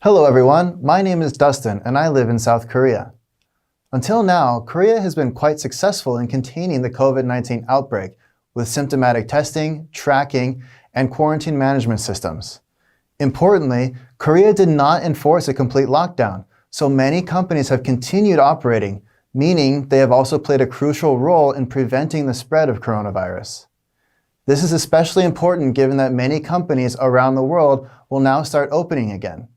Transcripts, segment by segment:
Hello everyone, my name is Dustin and I live in South Korea. Until now, Korea has been quite successful in containing the COVID-19 outbreak with symptomatic testing, tracking, and quarantine management systems. Importantly, Korea did not enforce a complete lockdown, so many companies have continued operating, meaning they have also played a crucial role in preventing the spread of coronavirus. This is especially important given that many companies around the world will now start opening again.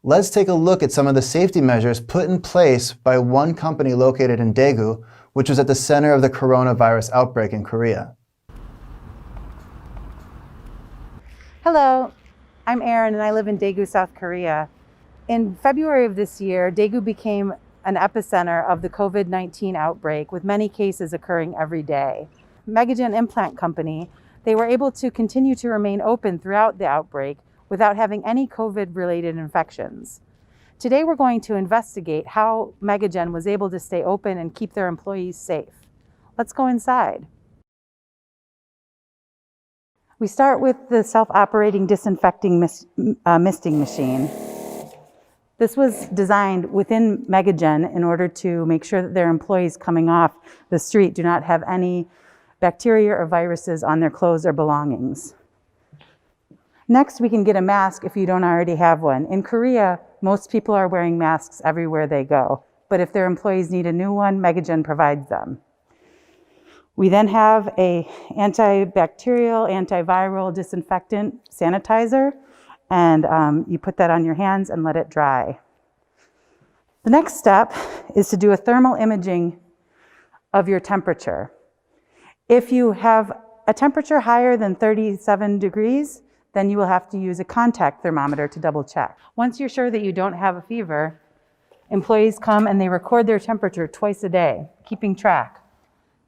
Let's take a look at some of the safety measures put in place by one company located in Daegu, which was at the center of the coronavirus outbreak in Korea. Hello, I'm Erin and I live in Daegu, South Korea. In February of this year, Daegu became an epicenter of the COVID-19 outbreak, with many cases occurring every day. MegaGen Implant Company, they were able to continue to remain open throughout the outbreak without having any COVID-related infections. Today we're going to investigate how MegaGen was able to stay open and keep their employees safe. Let's go inside. We start with the self-operating disinfecting misting machine. This was designed within MegaGen in order to make sure that their employees coming off the street do not have any bacteria or viruses on their clothes or belongings. Next, we can get a mask if you don't already have one. In Korea, most people are wearing masks everywhere they go, but if their employees need a new one, MegaGen provides them. We then have an antibacterial, antiviral disinfectant sanitizer, and you put that on your hands and let it dry. The next step is to do a thermal imaging of your temperature. If you have a temperature higher than 37 degrees, then you will have to use a contact thermometer to double check. Once you're sure that you don't have a fever, employees come and they record their temperature twice a day, keeping track.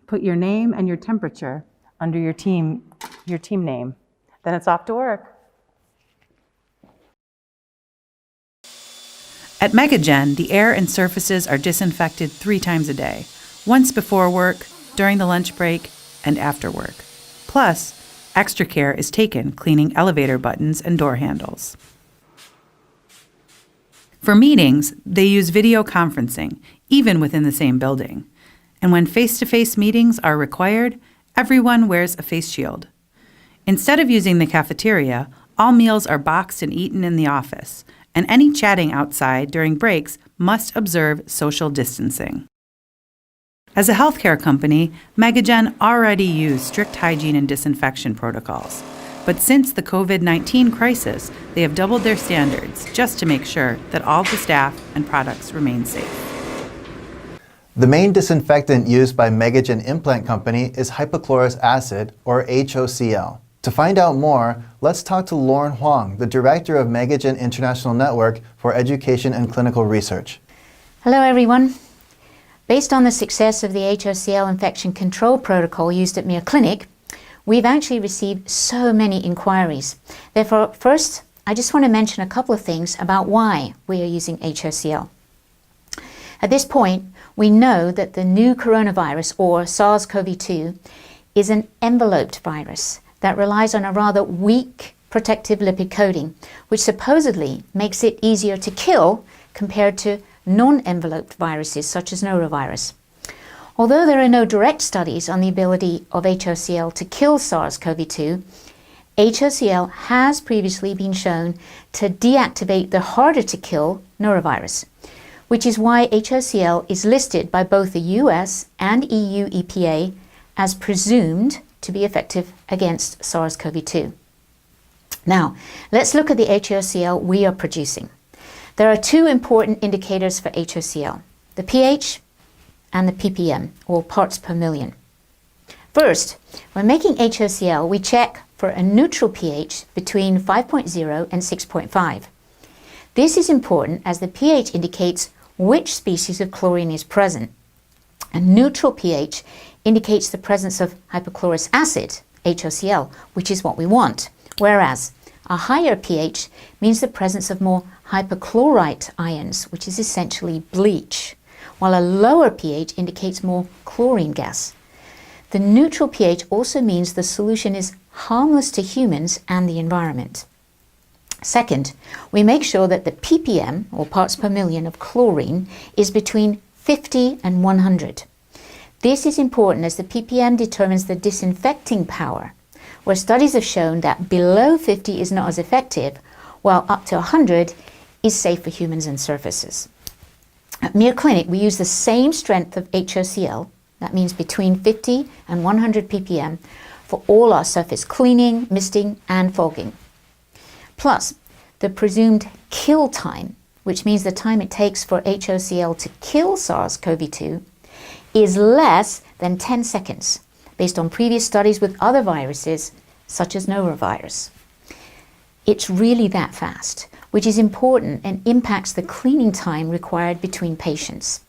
Put your name and your temperature under your team name. Then it's off to work. At MegaGen, the air and surfaces are disinfected 3 times a day, once before work, during the lunch break, and after work. Plus, extra care is taken cleaning elevator buttons and door handles. For meetings, they use video conferencing, even within the same building. And when face-to-face meetings are required, everyone wears a face shield. Instead of using the cafeteria, all meals are boxed and eaten in the office, and any chatting outside during breaks must observe social distancing. As a healthcare company, MegaGen already used strict hygiene and disinfection protocols. But since the COVID-19 crisis, they have doubled their standards just to make sure that all the staff and products remain safe. The main disinfectant used by MegaGen Implant Company is hypochlorous acid, or HOCl. To find out more, let's talk to Lauren Huang, the director of MegaGen International Network for Education and Clinical Research. Hello everyone. Based on the success of the HOCl infection control protocol used at Milyen Clinic, we've actually received so many inquiries. Therefore, first, I just want to mention a couple of things about why we are using HOCl. At this point, we know that the new coronavirus, or SARS-CoV-2, is an enveloped virus that relies on a rather weak protective lipid coating, which supposedly makes it easier to kill compared to non-enveloped viruses such as norovirus. Although there are no direct studies on the ability of HOCl to kill SARS-CoV-2, HOCl has previously been shown to deactivate the harder to kill norovirus, which is why HOCl is listed by both the US and EU EPA as presumed to be effective against SARS-CoV-2. Now, let's look at the HOCl we are producing. There are 2 important indicators for HOCl, the pH and the ppm, or parts per million. First, when making HOCl, we check for a neutral pH between 5.0 and 6.5. This is important as the pH indicates which species of chlorine is present. A neutral pH indicates the presence of hypochlorous acid, HOCl, which is what we want, whereas a higher pH means the presence of more hypochlorite ions, which is essentially bleach, while a lower pH indicates more chlorine gas. The neutral pH also means the solution is harmless to humans and the environment. Second, we make sure that the ppm, or parts per million, of chlorine is between 50 and 100. This is important as the ppm determines the disinfecting power, where studies have shown that below 50 is not as effective, while up to 100 is safe for humans and surfaces. At Mere Clinic, we use the same strength of HOCl, that means between 50 and 100 ppm, for all our surface cleaning, misting, and fogging. Plus, the presumed kill time, which means the time it takes for HOCl to kill SARS-CoV-2, is less than 10 seconds, based on previous studies with other viruses, such as norovirus. It's really that fast, which is important and impacts the cleaning time required between patients.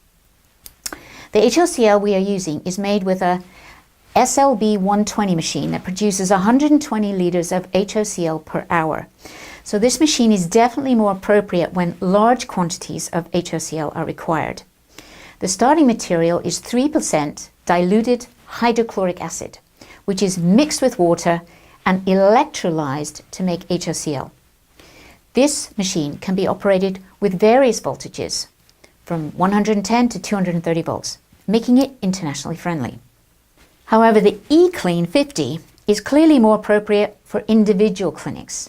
The HOCl we are using is made with a SLB 120 machine that produces 120 liters of HOCl per hour. So this machine is definitely more appropriate when large quantities of HOCl are required. The starting material is 3% diluted hydrochloric acid, which is mixed with water and electrolyzed to make HOCl. This machine can be operated with various voltages, from 110 to 230 volts, making it internationally friendly. However, the eClean 50 is clearly more appropriate for individual clinics.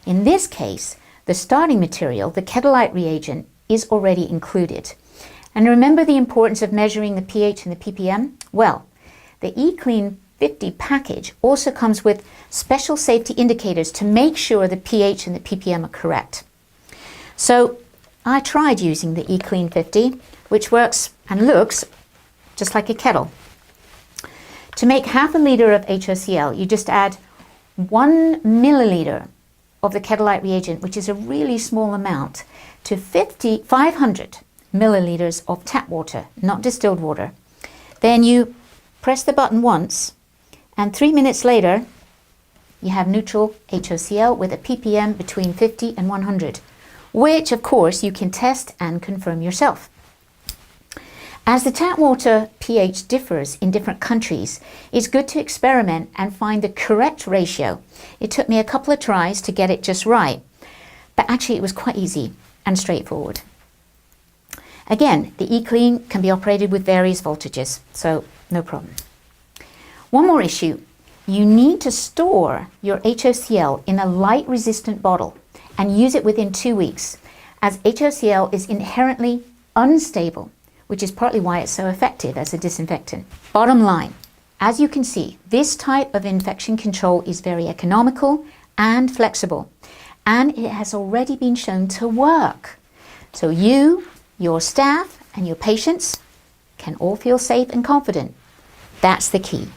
In this case, the starting material, the Kedolite reagent, is already included. And remember the importance of measuring the pH and the ppm? Well, the eClean 50 package also comes with special safety indicators to make sure the pH and the ppm are correct. So I tried using the eClean 50, which works and looks just like a kettle. To make half a liter of HOCl, you just add 1 milliliter of the Kedolite reagent, which is a really small amount, to 500 milliliters of tap water, not distilled water. Then you press the button once, and 3 minutes later, you have neutral HOCl with a ppm between 50 and 100, which of course you can test and confirm yourself. As the tap water pH differs in different countries, it's good to experiment and find the correct ratio. It took me a couple of tries to get it just right, but actually it was quite easy and straightforward. Again, the eClean can be operated with various voltages, so no problem. One more issue. You need to store your HOCl in a light-resistant bottle and use it within 2 weeks, as HOCl is inherently unstable, which is partly why it's so effective as a disinfectant. Bottom line, as you can see, this type of infection control is very economical and flexible, and it has already been shown to work. So you, your staff, and your patients can all feel safe and confident. That's the key.